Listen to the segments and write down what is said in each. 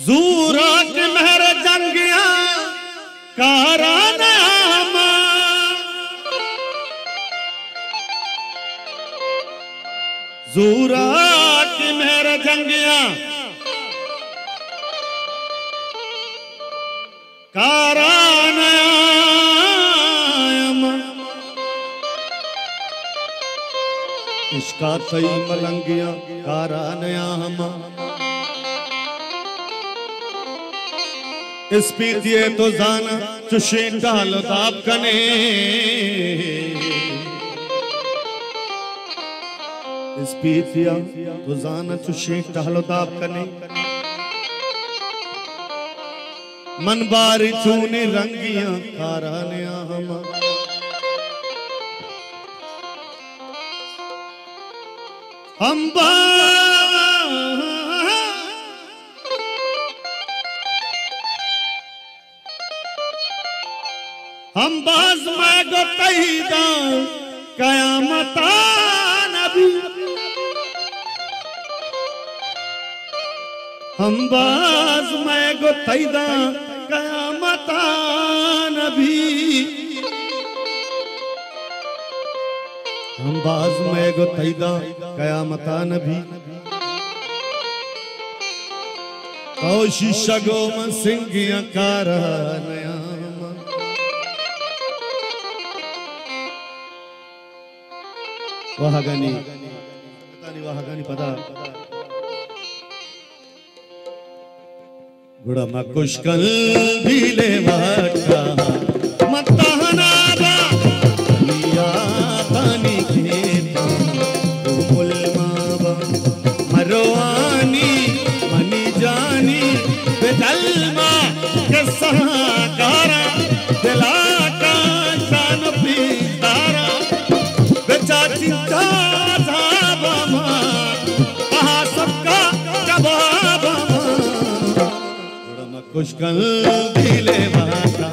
जूरा के महर जंगिया कारा नाम जूरा के महर जंगिया कारा नाम इसका सही मलंगिया कारा नाम इस पीतिए तो जाना चुशे डाल ताप कने इस पीतिया तो जाना चुशे डाल ताप कने मन बारी चूने रंगियां काराने हम हम बाज में गोतईदा कयामता नबी हम बाज में गोतईदा कयामता नबी हम बाज में गोतईदा कयामता नबी तो शीशा गो मन सिंगिया कारनया वहागानी पता नहीं वहागानी पता गुड़ा मा कुशकल भीले वाटा मतहनाबा लिया तानी खेता तुमुल माबा मरोआनी मनी जानी बेदलमा के सहाकारा दिलाटा शान पीतारा चिंता जाबमा कहा सबका जवाबमा गुड़मा कुशकल दिले वाटा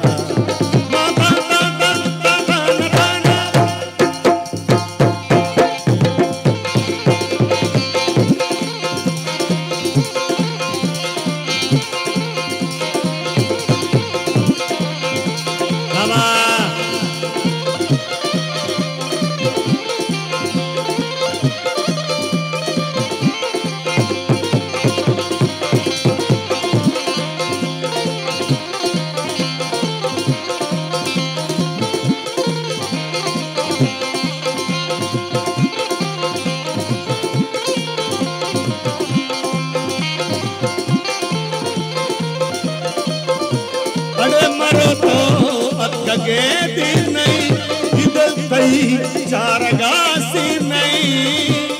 के दिन नहीं इधर कहीं चारगासी नहीं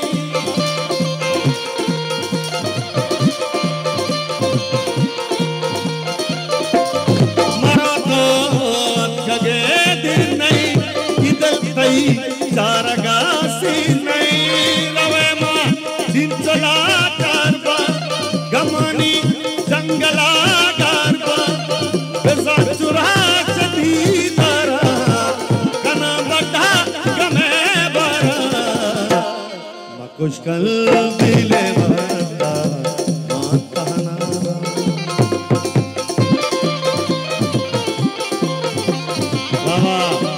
मरो तो के दिन नहीं इधर कहीं चारगासी नहीं रवे माँ दिन चला कारबा गमनी जंगला कारबा बेसा चुरा कुशकल दिले वाटा माताना बाबा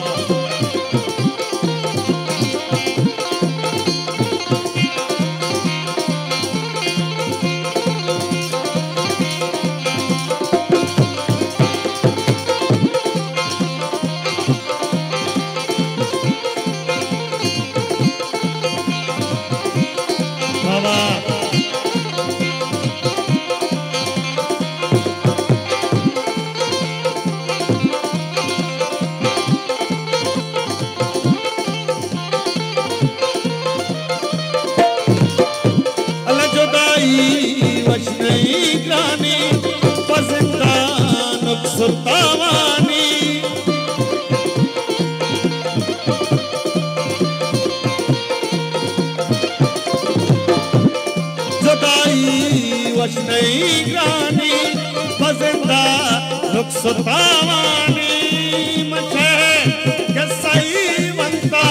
सुल्तावानी जुदाई वश नहीं ग्रानी बजिंदा नुकसुतावानी मचे के सही बनता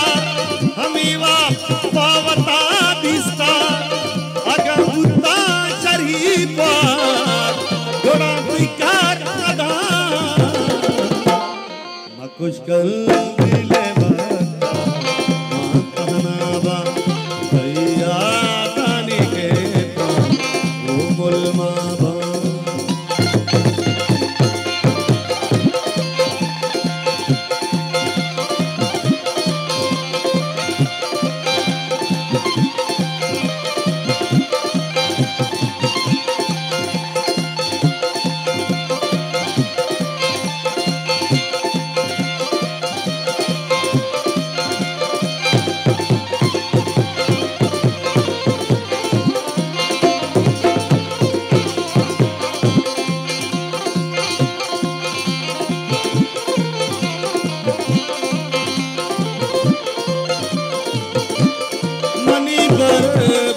हमीवा पावता दिस्ता अगर उता शरीफा कंदिले बक्का मां कहनावा भैया तानी के ओ मुलमा बा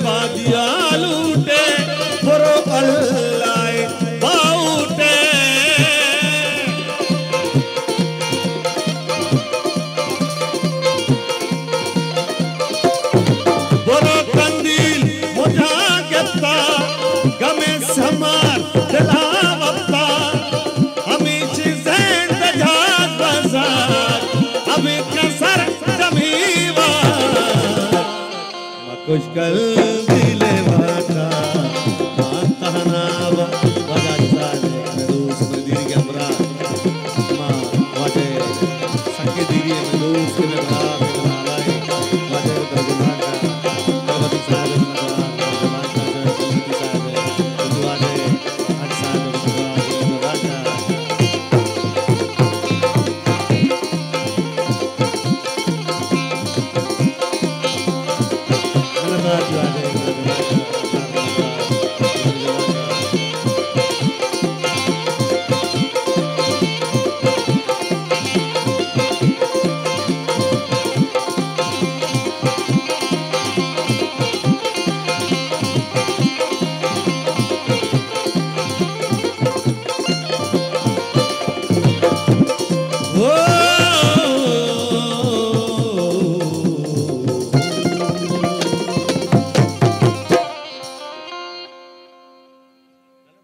बादिया लूटे बरो अल्लाह बाउटे बरो कंदील मुझा गत्ता गमे समार दिला वक्ता हमें चीजें दजात बाजार हमें कसर जमीवा कुछ कल